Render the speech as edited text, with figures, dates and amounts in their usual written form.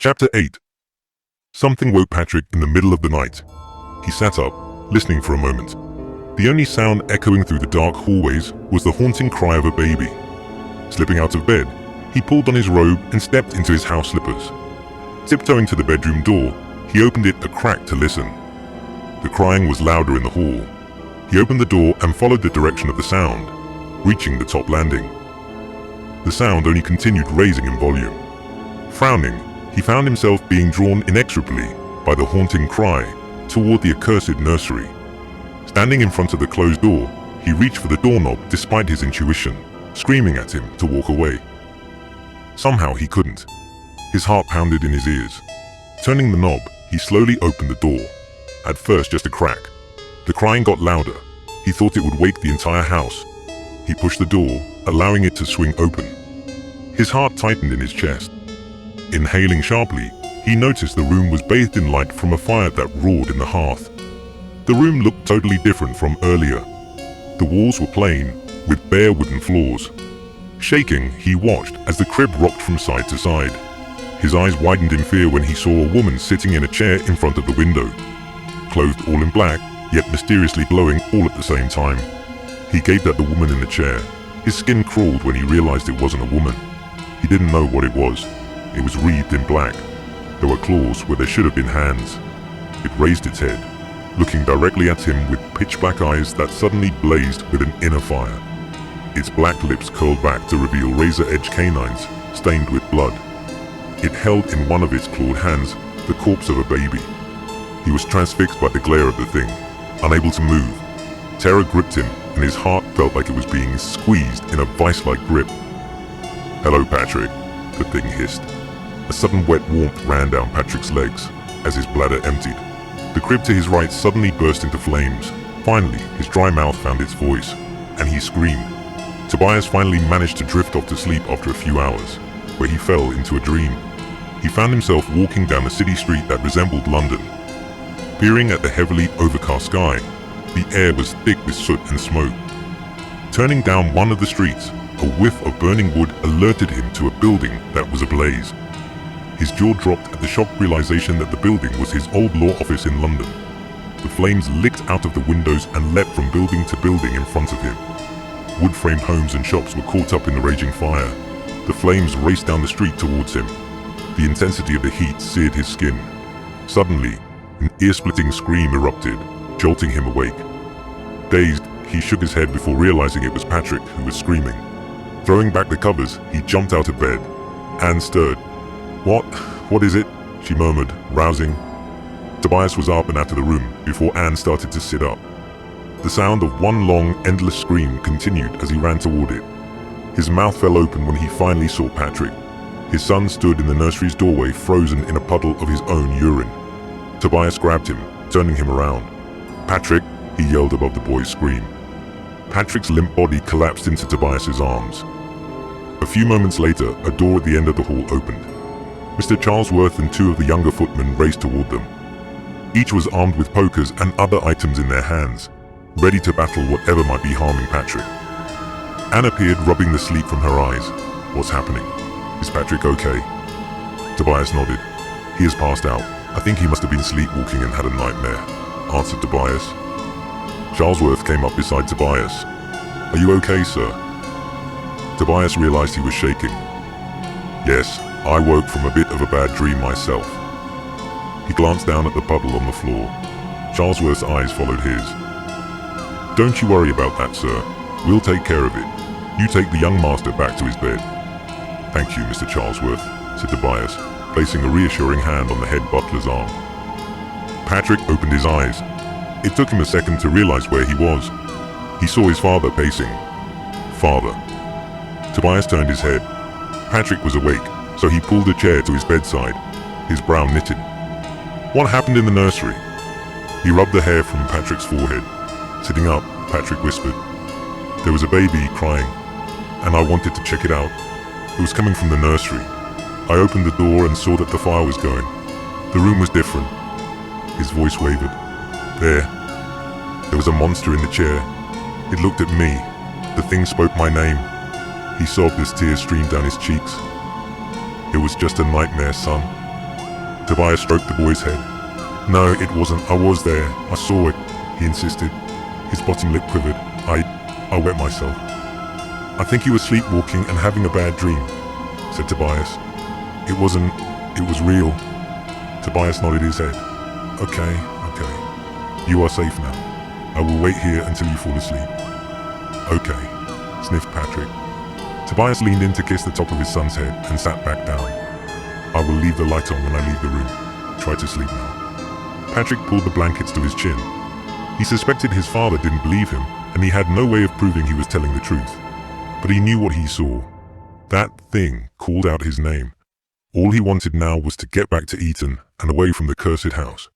Chapter 8. Something woke Patrick in the middle of the night. He sat up, listening for a moment. The only sound echoing through the dark hallways was the haunting cry of a baby. Slipping out of bed, he pulled on his robe and stepped into his house slippers. Tiptoeing to the bedroom door, he opened it a crack to listen. The crying was louder in the hall. He opened the door and followed the direction of the sound, reaching the top landing. The sound only continued raising in volume. Frowning, he found himself being drawn inexorably by the haunting cry toward the accursed nursery. Standing in front of the closed door, he reached for the doorknob despite his intuition, screaming at him to walk away. Somehow he couldn't. His heart pounded in his ears. Turning the knob, he slowly opened the door. At first just a crack. The crying got louder. He thought it would wake the entire house. He pushed the door, allowing it to swing open. His heart tightened in his chest. Inhaling sharply, he noticed the room was bathed in light from a fire that roared in the hearth. The room looked totally different from earlier. The walls were plain, with bare wooden floors. Shaking, he watched as the crib rocked from side to side. His eyes widened in fear when he saw a woman sitting in a chair in front of the window. Clothed all in black, yet mysteriously glowing all at the same time. He gaped at the woman in the chair. His skin crawled when he realized it wasn't a woman. He didn't know what it was. It was wreathed in black. There were claws where there should have been hands. It raised its head, looking directly at him with pitch-black eyes that suddenly blazed with an inner fire. Its black lips curled back to reveal razor-edged canines stained with blood. It held in one of its clawed hands the corpse of a baby. He was transfixed by the glare of the thing, unable to move. Terror gripped him, and his heart felt like it was being squeezed in a vice-like grip. "Hello, Patrick," the thing hissed. A sudden wet warmth ran down Patrick's legs as his bladder emptied. The crib to his right suddenly burst into flames. Finally, his dry mouth found its voice, and he screamed. Tobias finally managed to drift off to sleep after a few hours, where he fell into a dream. He found himself walking down a city street that resembled London. Peering at the heavily overcast sky, the air was thick with soot and smoke. Turning down one of the streets, a whiff of burning wood alerted him to a building that was ablaze. His jaw dropped at the shocked realization that the building was his old law office in London. The flames licked out of the windows and leapt from building to building in front of him. Wood-framed homes and shops were caught up in the raging fire. The flames raced down the street towards him. The intensity of the heat seared his skin. Suddenly, an ear-splitting scream erupted, jolting him awake. Dazed, he shook his head before realizing it was Patrick who was screaming. Throwing back the covers, he jumped out of bed. Anne stirred. What is it?" she murmured, rousing. Tobias was up and out of the room before Anne started to sit up. The sound of one long, endless scream continued as he ran toward it. His mouth fell open when he finally saw Patrick. His son stood in the nursery's doorway, frozen in a puddle of his own urine. Tobias grabbed him, turning him around. "Patrick," he yelled above the boy's scream. Patrick's limp body collapsed into Tobias's arms. A few moments later, a door at the end of the hall opened. Mr. Charlesworth and two of the younger footmen raced toward them. Each was armed with pokers and other items in their hands, ready to battle whatever might be harming Patrick. Anne appeared, rubbing the sleep from her eyes. "What's happening? Is Patrick okay?" Tobias nodded. "He has passed out. I think he must have been sleepwalking and had a nightmare," answered Tobias. Charlesworth came up beside Tobias. "Are you okay, sir?" Tobias realized he was shaking. "Yes, I woke from a bit of a bad dream myself." He glanced down at the puddle on the floor. Charlesworth's eyes followed his. "Don't you worry about that, sir. We'll take care of it. You take the young master back to his bed." "Thank you, Mr. Charlesworth," said Tobias, placing a reassuring hand on the head butler's arm. Patrick opened his eyes. It took him a second to realize where he was. He saw his father pacing. "Father." Tobias turned his head. Patrick was awake, so he pulled a chair to his bedside, his brow knitted. "What happened in the nursery?" He rubbed the hair from Patrick's forehead. Sitting up, Patrick whispered, "There was a baby crying, and I wanted to check it out. It was coming from the nursery. I opened the door and saw that the fire was going. The room was different." His voice wavered. There was a monster in the chair. It looked at me. The thing spoke my name. He sobbed as tears streamed down his cheeks. "It was just a nightmare, son. Tobias stroked the boy's head. No, it wasn't. I was there. I saw it, he insisted. His bottom lip quivered. I wet myself. I think you were sleepwalking and having a bad dream, said Tobias. It was real. Tobias nodded his head. Okay. You are safe now. I will wait here until you fall asleep. Okay, sniffed Patrick. Tobias leaned in to kiss the top of his son's head and sat back down. I will leave the light on when I leave the room. Try to sleep now. Patrick pulled the blankets to his chin. He suspected his father didn't believe him, and he had no way of proving he was telling the truth. But he knew what he saw. That thing called out his name. All he wanted now was to get back to Eton and away from the cursed house.